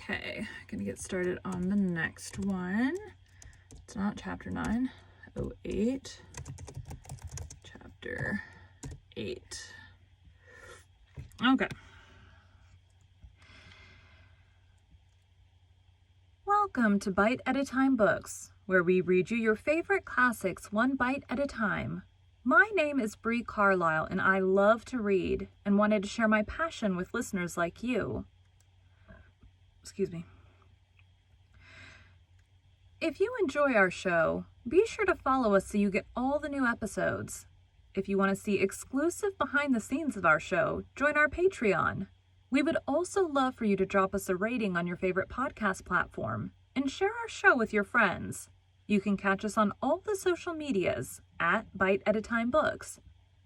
Okay, gonna get started on the next one. It's not chapter 9, 08, chapter 8. Okay. Welcome to Bite at a Time Books, where we read you your favorite classics one bite at a time. My name is Bree Carlisle, and I love to read and wanted to share my passion with listeners like you. Excuse me. If you enjoy our show, be sure to follow us so you get all the new episodes. If you want to see exclusive behind the scenes of our show, join our Patreon. We would also love for you to drop us a rating on your favorite podcast platform and share our show with your friends. You can catch us on all the social medias at Bite at a Time Books.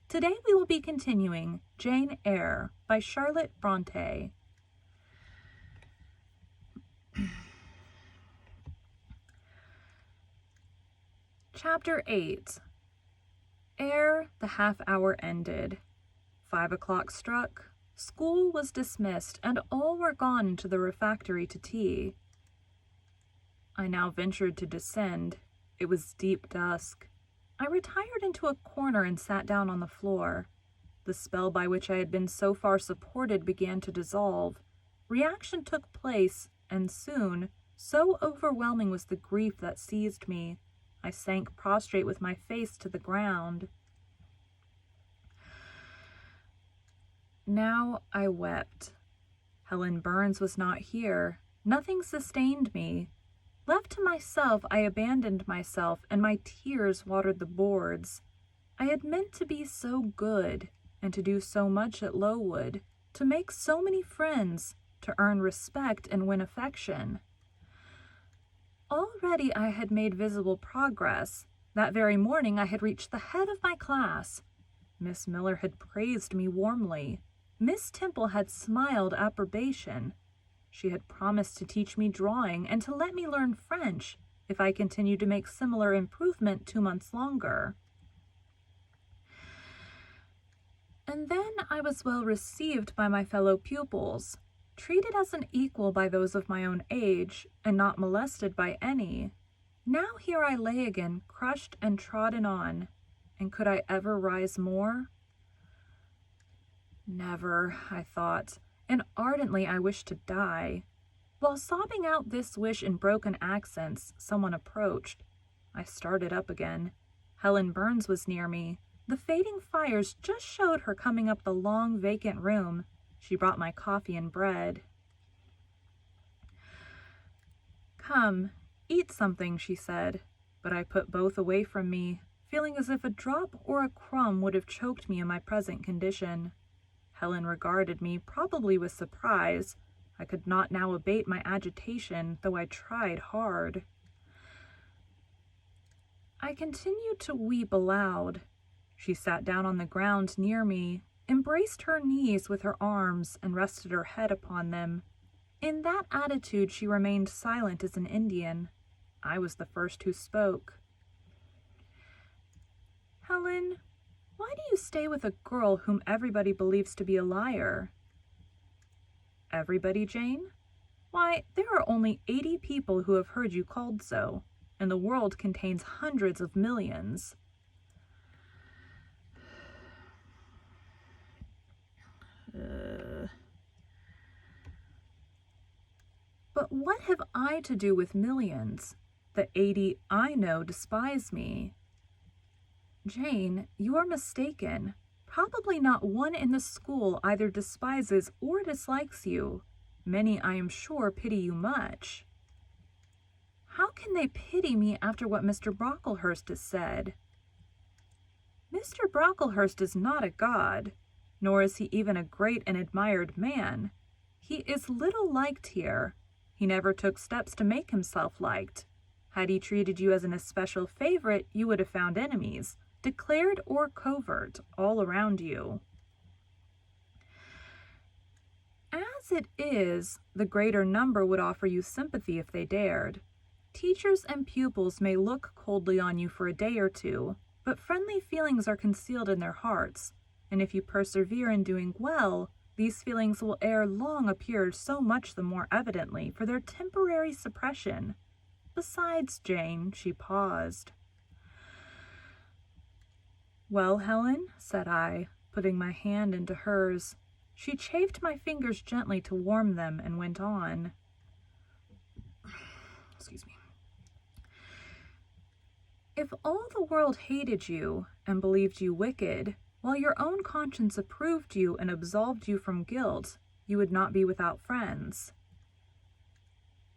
Today we will be continuing Jane Eyre by Charlotte Bronte. Chapter 8. Ere the half-hour ended, 5 o'clock struck, school was dismissed, and all were gone into the refectory to tea. I now ventured to descend. It was deep dusk. I retired into a corner and sat down on the floor. The spell by which I had been so far supported began to dissolve. Reaction took place, and soon, so overwhelming was the grief that seized me, I sank prostrate with my face to the ground. Now I wept. Helen Burns was not here. Nothing sustained me. Left to myself, I abandoned myself, and my tears watered the boards. I had meant to be so good, and to do so much at Lowood, to make so many friends, to earn respect and win affection. Already I had made visible progress. That very morning I had reached the head of my class. Miss Miller had praised me warmly. Miss Temple had smiled approbation. She had promised to teach me drawing and to let me learn French if I continued to make similar improvement 2 months longer. And then I was well received by my fellow pupils, treated as an equal by those of my own age, and not molested by any. Now here I lay again, crushed and trodden on, and could I ever rise more? Never, I thought, and ardently I wished to die. While sobbing out this wish in broken accents, someone approached. I started up again. Helen Burns was near me. The fading fires just showed her coming up the long, vacant room. She brought my coffee and bread. Come, eat something, she said, but I put both away from me, feeling as if a drop or a crumb would have choked me in my present condition. Helen regarded me, probably with surprise. I could not now abate my agitation, though I tried hard. I continued to weep aloud. She sat down on the ground near me, embraced her knees with her arms, and rested her head upon them. In that attitude she remained silent as an Indian. I was the first who spoke. Helen, why do you stay with a girl whom everybody believes to be a liar? Everybody, Jane? Why, there are only 80 people who have heard you called so, and the world contains hundreds of millions. But what have I to do with millions? The 80 I know despise me. Jane, you are mistaken. Probably not one in the school either despises or dislikes you. Many, I am sure, pity you much. How can they pity me after what Mr. Brocklehurst has said? Mr. Brocklehurst is not a god, nor is he even a great and admired man. He is little liked here. He never took steps to make himself liked. Had he treated you as an especial favorite, you would have found enemies, declared or covert, all around you. As it is, the greater number would offer you sympathy if they dared. Teachers and pupils may look coldly on you for a day or two, but friendly feelings are concealed in their hearts, and if you persevere in doing well, these feelings will ere long appear so much the more evidently for their temporary suppression. Besides, Jane, she paused. Well, Helen, said I, putting my hand into hers. She chafed my fingers gently to warm them and went on. Excuse me. If all the world hated you and believed you wicked, while your own conscience approved you and absolved you from guilt, you would not be without friends.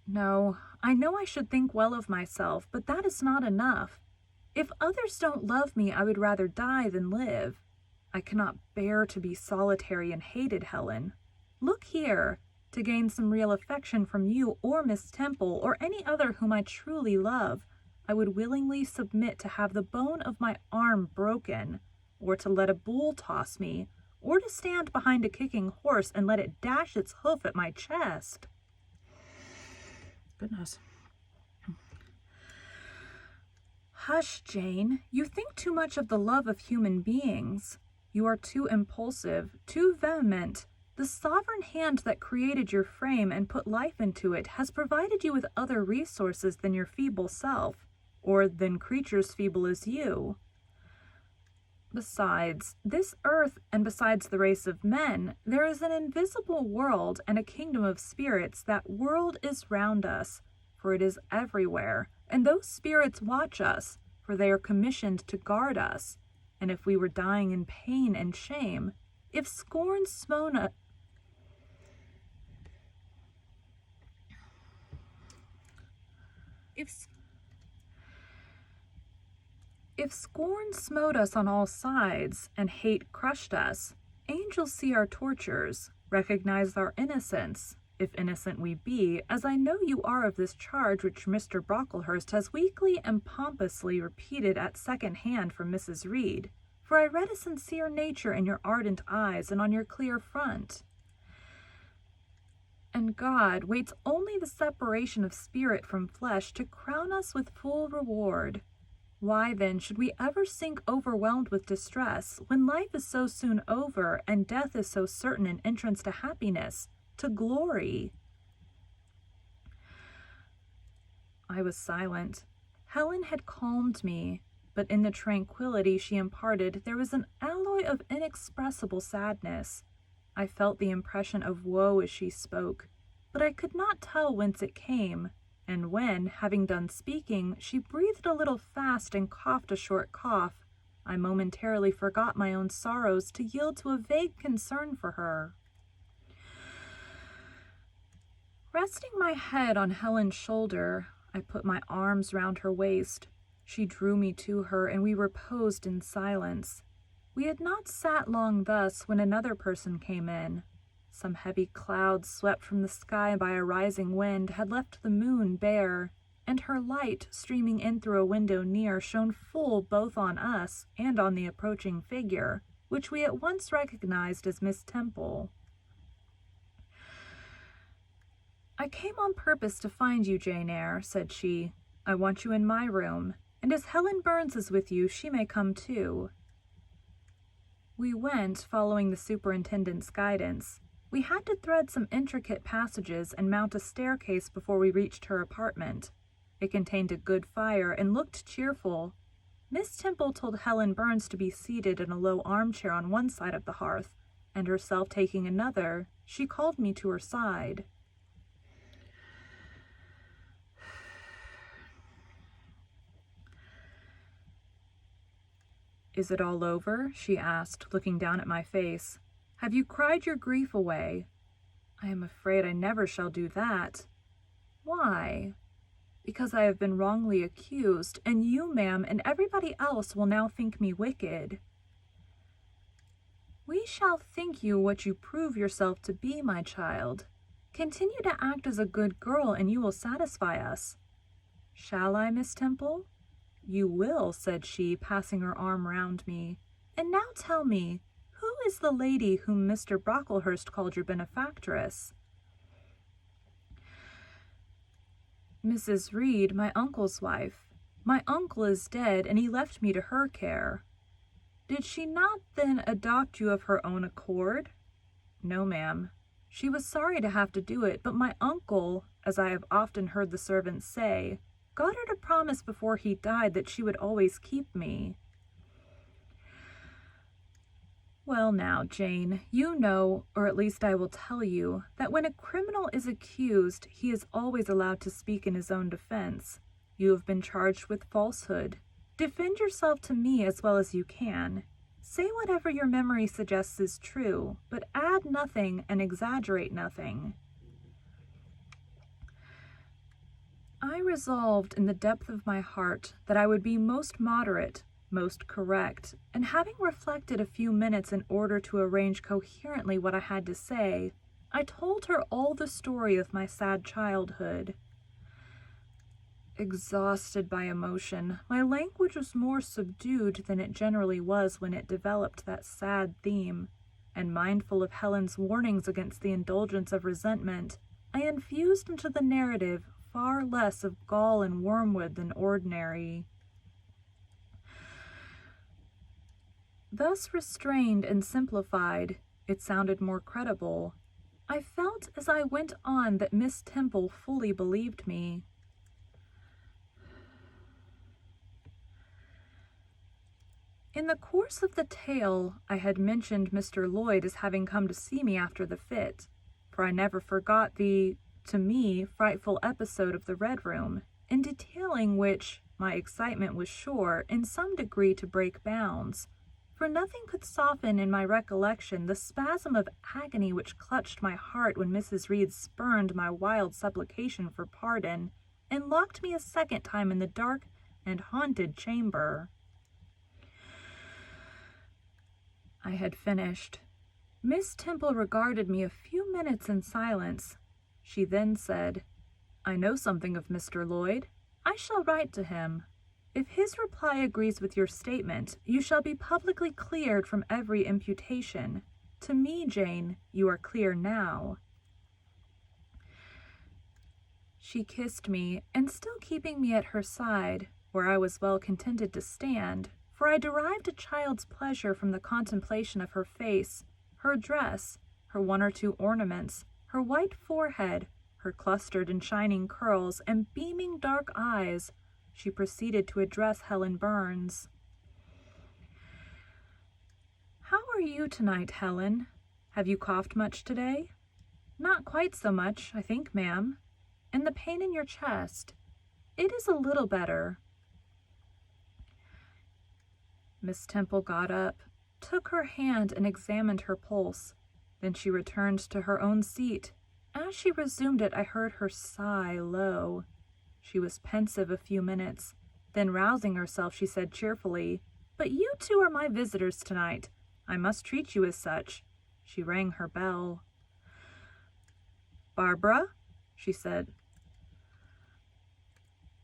No, I know I should think well of myself, but that is not enough. If others don't love me, I would rather die than live. I cannot bear to be solitary and hated, Helen. Look here. To gain some real affection from you or Miss Temple or any other whom I truly love, I would willingly submit to have the bone of my arm broken, or to let a bull toss me, or to stand behind a kicking horse and let it dash its hoof at my chest. Goodness. Hush, Jane. You think too much of the love of human beings. You are too impulsive, too vehement. The sovereign hand that created your frame and put life into it has provided you with other resources than your feeble self, or than creatures feeble as you. Besides this earth and besides the race of men, there is an invisible world and a kingdom of spirits. That world is round us, for it is everywhere, and those spirits watch us, for they are commissioned to guard us. And if we were dying in pain and shame, if scorn smote us, If scorn smote us on all sides, and hate crushed us, angels see our tortures, recognize our innocence, if innocent we be, as I know you are of this charge which Mr. Brocklehurst has weakly and pompously repeated at second hand from Mrs. Reed, for I read a sincere nature in your ardent eyes and on your clear front. And God waits only the separation of spirit from flesh to crown us with full reward. Why, then, should we ever sink overwhelmed with distress, when life is so soon over, and death is so certain an entrance to happiness, to glory? I was silent. Helen had calmed me, but in the tranquility she imparted there was an alloy of inexpressible sadness. I felt the impression of woe as she spoke, but I could not tell whence it came. And when, having done speaking, she breathed a little fast and coughed a short cough, I momentarily forgot my own sorrows to yield to a vague concern for her. Resting my head on Helen's shoulder, I put my arms round her waist. She drew me to her, and we reposed in silence. We had not sat long thus when another person came in. Some heavy clouds swept from the sky by a rising wind had left the moon bare, and her light, streaming in through a window near, shone full both on us and on the approaching figure, which we at once recognized as Miss Temple. I came on purpose to find you, Jane Eyre, said she. I want you in my room, and as Helen Burns is with you, she may come too. We went, following the superintendent's guidance. We had to thread some intricate passages and mount a staircase before we reached her apartment. It contained a good fire and looked cheerful. Miss Temple told Helen Burns to be seated in a low armchair on one side of the hearth, and herself taking another, she called me to her side. Is it all over? She asked, looking down at my face. Have you cried your grief away? I am afraid I never shall do that. Why? Because I have been wrongly accused, and you, ma'am, and everybody else will now think me wicked. We shall think you what you prove yourself to be, my child. Continue to act as a good girl, and you will satisfy us. Shall I, Miss Temple? You will, said she, passing her arm round me. And now tell me, who is the lady whom Mr. Brocklehurst called your benefactress? Mrs. Reed, my uncle's wife. My uncle is dead, and he left me to her care. Did she not then adopt you of her own accord? No, ma'am. She was sorry to have to do it, but my uncle, as I have often heard the servants say, got her to promise before he died that she would always keep me. Well now, Jane, you know, or at least I will tell you, that when a criminal is accused, he is always allowed to speak in his own defense. You have been charged with falsehood. Defend yourself to me as well as you can. Say whatever your memory suggests is true, but add nothing and exaggerate nothing. I resolved in the depth of my heart that I would be most moderate, most correct, and having reflected a few minutes in order to arrange coherently what I had to say, I told her all the story of my sad childhood. Exhausted by emotion, my language was more subdued than it generally was when it developed that sad theme, and mindful of Helen's warnings against the indulgence of resentment, I infused into the narrative far less of gall and wormwood than ordinary. Thus restrained and simplified, it sounded more credible. I felt as I went on that Miss Temple fully believed me. In the course of the tale, I had mentioned Mr. Lloyd as having come to see me after the fit, for I never forgot the, to me, frightful episode of the Red Room, in detailing which my excitement was sure, in some degree, to break bounds, for nothing could soften in my recollection the spasm of agony which clutched my heart when Mrs. Reed spurned my wild supplication for pardon, and locked me a second time in the dark and haunted chamber. I had finished. Miss Temple regarded me a few minutes in silence. She then said, "I know something of Mr. Lloyd. I shall write to him. If his reply agrees with your statement, you shall be publicly cleared from every imputation. To me, Jane, you are clear now." She kissed me, and still keeping me at her side, where I was well contented to stand, for I derived a child's pleasure from the contemplation of her face, her dress, her one or two ornaments, her white forehead, her clustered and shining curls, and beaming dark eyes, she proceeded to address Helen Burns. "How are you tonight, Helen? Have you coughed much today?" "Not quite so much, I think, ma'am." "And the pain in your chest?" "It is a little better." Miss Temple got up, took her hand, and examined her pulse. Then she returned to her own seat. As she resumed it, I heard her sigh low. She was pensive a few minutes. Then, rousing herself, she said cheerfully, "But you two are my visitors tonight. I must treat you as such." She rang her bell. "Barbara," she said.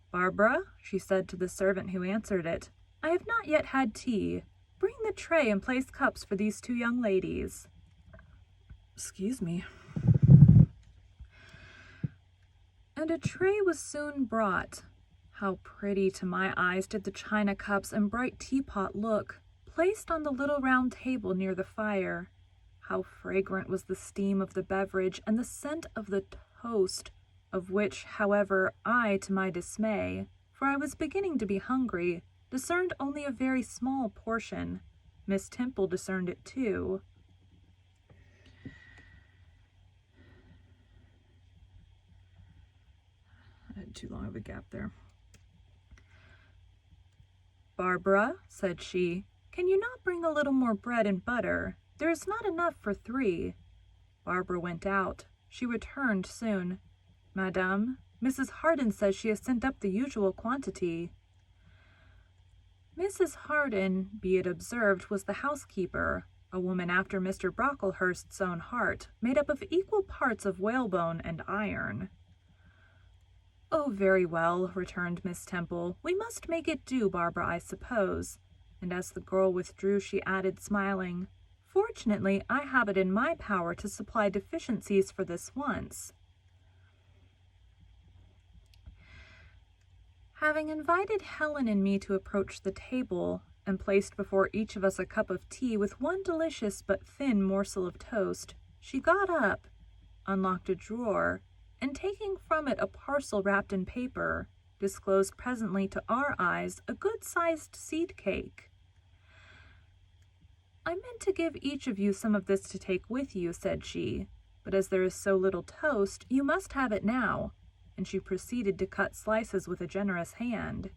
"Barbara," she said to the servant who answered it, "I have not yet had tea. Bring the tray and place cups for these two young ladies." Excuse me. And a tray was soon brought. How pretty to my eyes did the china cups and bright teapot look, placed on the little round table near the fire. How fragrant was the steam of the beverage and the scent of the toast, of which, however, I, to my dismay, for I was beginning to be hungry, discerned only a very small portion. Miss Temple discerned it too. I had too long of a gap there. "Barbara," said she, "can you not bring a little more bread and butter? There is not enough for 3. Barbara went out. She returned soon. "Madame, Mrs. Harden says she has sent up the usual quantity." Mrs. Harden, be it observed, was the housekeeper, a woman after Mr. Brocklehurst's own heart, made up of equal parts of whalebone and iron. "Oh, very well," returned Miss Temple. "We must make it do, Barbara, I suppose." And as the girl withdrew, she added, smiling, "Fortunately, I have it in my power to supply deficiencies for this once." Having invited Helen and me to approach the table, and placed before each of us a cup of tea with one delicious but thin morsel of toast, She got up, unlocked a drawer, and taking from it a parcel wrapped in paper, disclosed presently to our eyes a good-sized seed cake. "I meant to give each of you some of this to take with you," said she, "but as there is so little toast, you must have it now," and she proceeded to cut slices with a generous hand.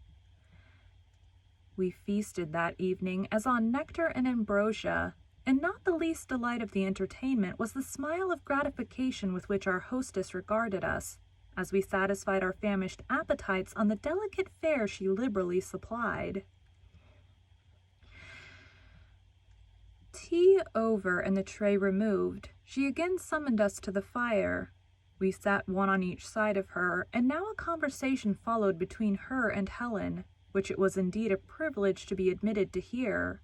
We feasted that evening as on nectar and ambrosia, and not the least delight of the entertainment was the smile of gratification with which our hostess regarded us, as we satisfied our famished appetites on the delicate fare she liberally supplied. Tea over and the tray removed, she again summoned us to the fire. We sat one on each side of her, and now a conversation followed between her and Helen, which it was indeed a privilege to be admitted to hear.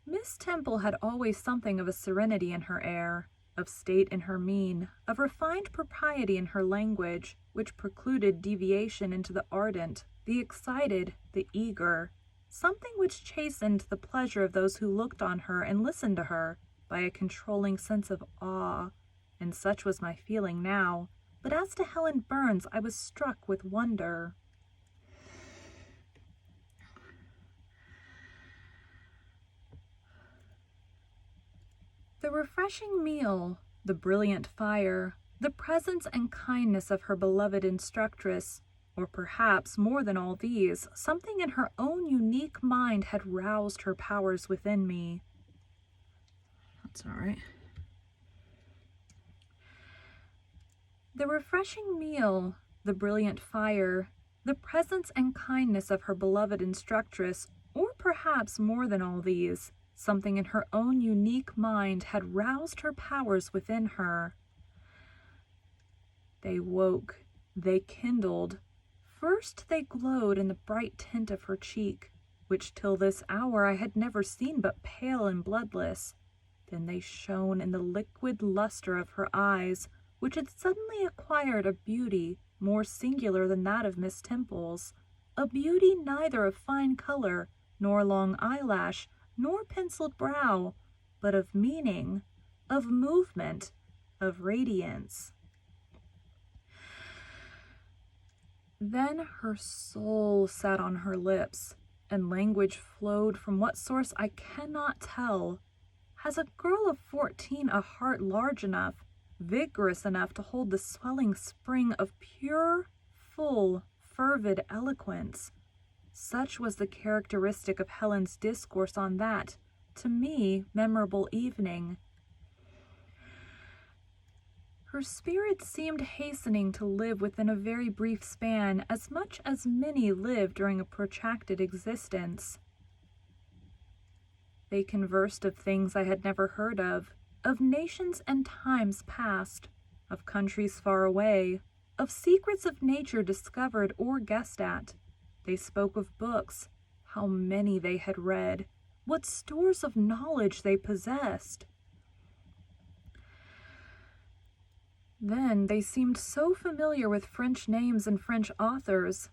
Miss Temple had always something of a serenity in her air, of state in her mien, of refined propriety in her language, which precluded deviation into the ardent, the excited, the eager, something which chastened the pleasure of those who looked on her and listened to her by a controlling sense of awe, and such was my feeling now. But as to Helen Burns, I was struck with wonder. The refreshing meal, the brilliant fire, the presence and kindness of her beloved instructress, or perhaps more than all these, something in her own unique mind had roused her powers within me. That's all right. The refreshing meal, the brilliant fire, the presence and kindness of her beloved instructress, or perhaps more than all these, something in her own unique mind had roused her powers within her. They woke, they kindled. First they glowed in the bright tint of her cheek, which till this hour I had never seen but pale and bloodless. Then they shone in the liquid luster of her eyes, which had suddenly acquired a beauty more singular than that of Miss Temple's, a beauty neither of fine color, nor long eyelash, nor penciled brow, but of meaning, of movement, of radiance. Then her soul sat on her lips, and language flowed from what source I cannot tell. Has a girl of 14 a heart large enough, vigorous enough to hold the swelling spring of pure, full, fervid eloquence? Such was the characteristic of Helen's discourse on that, to me, memorable evening. Her spirit seemed hastening to live within a very brief span, as much as many live during a protracted existence. They conversed of things I had never heard of nations and times past, of countries far away, of secrets of nature discovered or guessed at. They spoke of books, how many they had read, what stores of knowledge they possessed. Then they seemed so familiar with French names and French authors,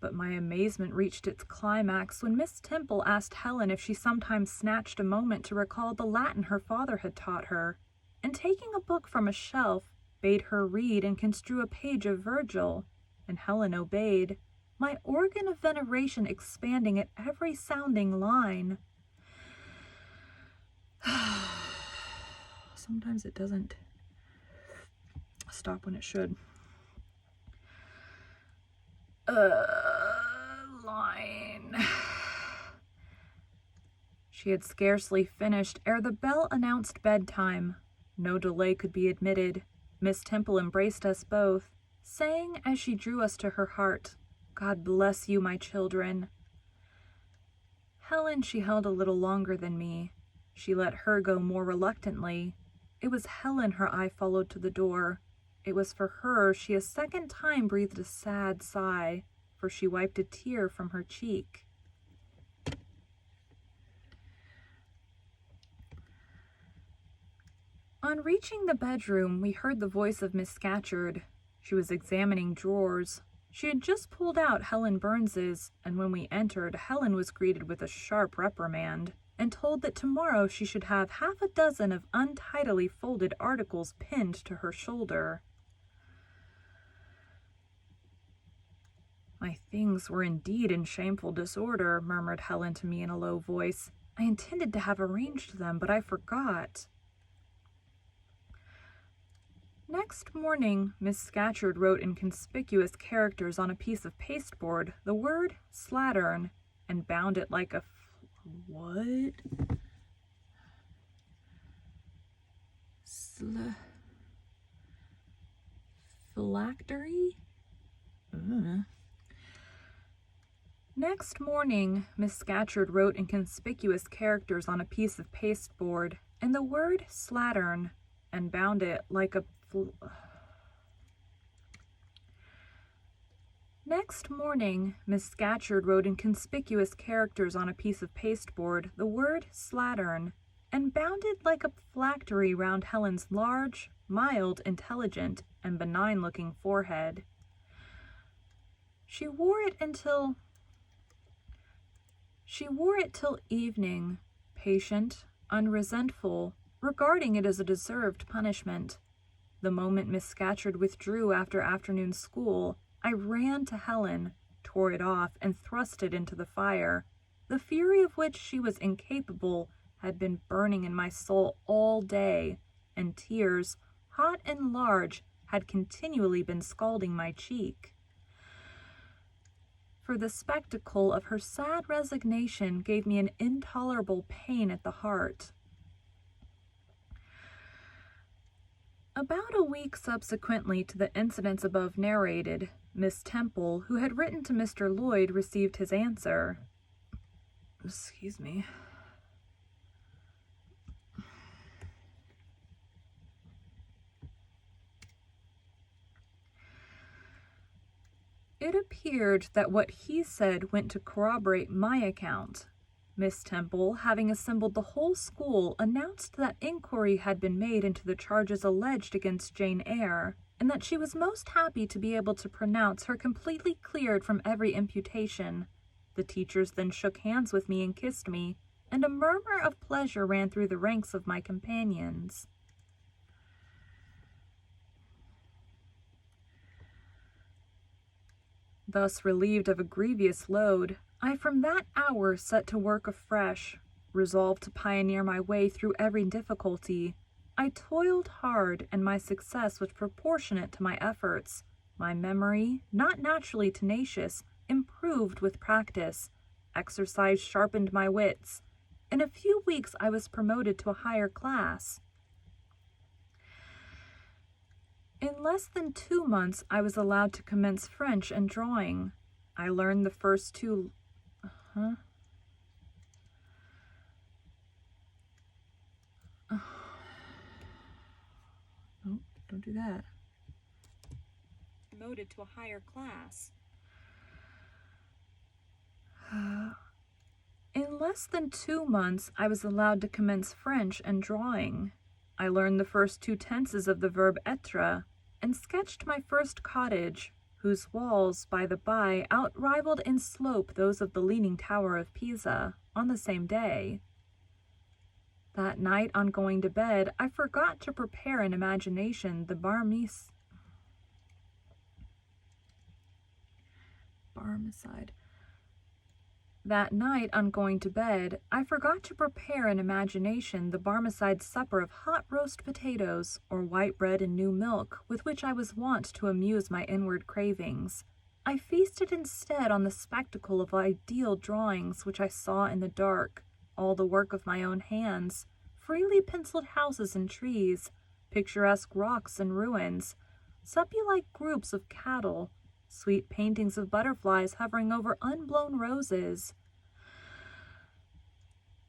but my amazement reached its climax when Miss Temple asked Helen if she sometimes snatched a moment to recall the Latin her father had taught her, and taking a book from a shelf, bade her read and construe a page of Virgil, and Helen obeyed, my organ of veneration expanding at every sounding line. Sometimes it doesn't stop when it should. Line. She had scarcely finished ere the bell announced bedtime. No delay could be admitted. Miss Temple embraced us both, saying as she drew us to her heart, "God bless you, my children." Helen she held a little longer than me. She let her go more reluctantly. It was Helen her eye followed to the door. It was for her she a second time breathed a sad sigh, for she wiped a tear from her cheek. On reaching the bedroom, we heard the voice of Miss Scatcherd. She was examining drawers. She had just pulled out Helen Burns's, and when we entered, Helen was greeted with a sharp reprimand, and told that tomorrow she should have half a dozen of untidily folded articles pinned to her shoulder. "My things were indeed in shameful disorder," murmured Helen to me in a low voice. "I intended to have arranged them, but I forgot." Next morning, Miss Scatcherd wrote in conspicuous characters on a piece of pasteboard the word slattern and bound it like a what? Phylactery? Next morning, Miss Scatcherd wrote in conspicuous characters on a piece of pasteboard and the word slattern and bound it like a Next morning, Miss Scatcherd wrote in conspicuous characters on a piece of pasteboard the word slattern and bound it like a phylactery round Helen's large, mild, intelligent, and benign-looking forehead. She wore it till evening, patient, unresentful, regarding it as a deserved punishment. The moment Miss Scatcherd withdrew after afternoon school, I ran to Helen, tore it off, and thrust it into the fire. The fury of which she was incapable had been burning in my soul all day, and tears, hot and large, had continually been scalding my cheek. For the spectacle of her sad resignation gave me an intolerable pain at the heart. About a week subsequently to the incidents above narrated, Miss Temple, who had written to Mr. Lloyd, received his answer. Excuse me. It appeared that what he said went to corroborate my account. Miss Temple, having assembled the whole school, announced that inquiry had been made into the charges alleged against Jane Eyre, and that she was most happy to be able to pronounce her completely cleared from every imputation. The teachers then shook hands with me and kissed me, and a murmur of pleasure ran through the ranks of my companions. Thus relieved of a grievous load, I from that hour set to work afresh, resolved to pioneer my way through every difficulty. I toiled hard, and my success was proportionate to my efforts. My memory, not naturally tenacious, improved with practice. Exercise sharpened my wits. In a few weeks I was promoted to a higher class. In less than 2 months, I was allowed to commence French and drawing. I learned the first two... Oh, don't do that. Promoted to a higher class. In less than 2 months, I was allowed to commence French and drawing. I learned the first 2 tenses of the verb être, and sketched my first cottage, whose walls, by the by, outrivaled in slope those of the Leaning Tower of Pisa, on the same day. That night, on going to bed, I forgot to prepare in imagination the Barmecide. That night, on going to bed, I forgot to prepare in imagination the Barmecide supper of hot roast potatoes, or white bread and new milk, with which I was wont to amuse my inward cravings. I feasted instead on the spectacle of ideal drawings which I saw in the dark, all the work of my own hands, freely penciled houses and trees, picturesque rocks and ruins, suppy-like groups of cattle, sweet paintings of butterflies hovering over unblown roses,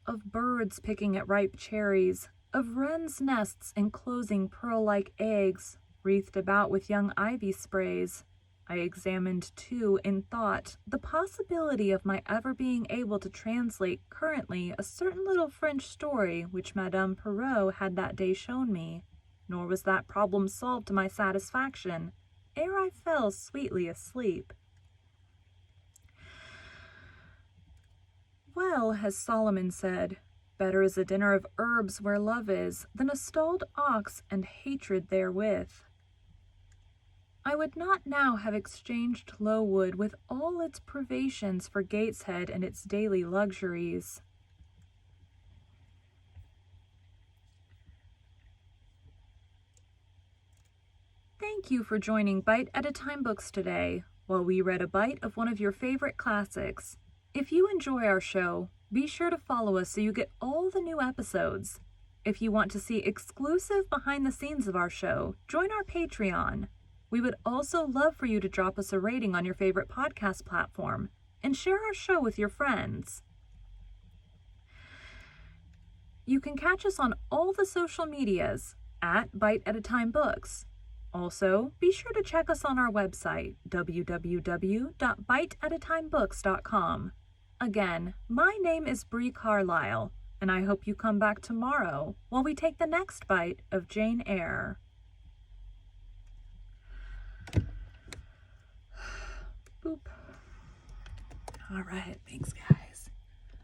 of birds picking at ripe cherries, of wrens' nests enclosing pearl-like eggs, wreathed about with young ivy sprays. I examined, too, in thought, the possibility of my ever being able to translate currently a certain little French story which Madame Perrault had that day shown me, nor was that problem solved to my satisfaction, ere I fell sweetly asleep. Well has Solomon said, Better is a dinner of herbs where love is than a stalled ox and hatred therewith. I would not now have exchanged Lowood with all its privations for Gateshead and its daily luxuries. Thank you for joining Bite at a Time Books today, while we read a bite of one of your favorite classics. If you enjoy our show, be sure to follow us so you get all the new episodes. If you want to see exclusive behind the scenes of our show, join our Patreon. We would also love for you to drop us a rating on your favorite podcast platform and share our show with your friends. You can catch us on all the social medias at Bite at a Time Books. Also, be sure to check us on our website, www.biteatatimebooks.com. Again, my name is Bree Carlisle, and I hope you come back tomorrow while we take the next bite of Jane Eyre. Boop. All right, thanks, guys.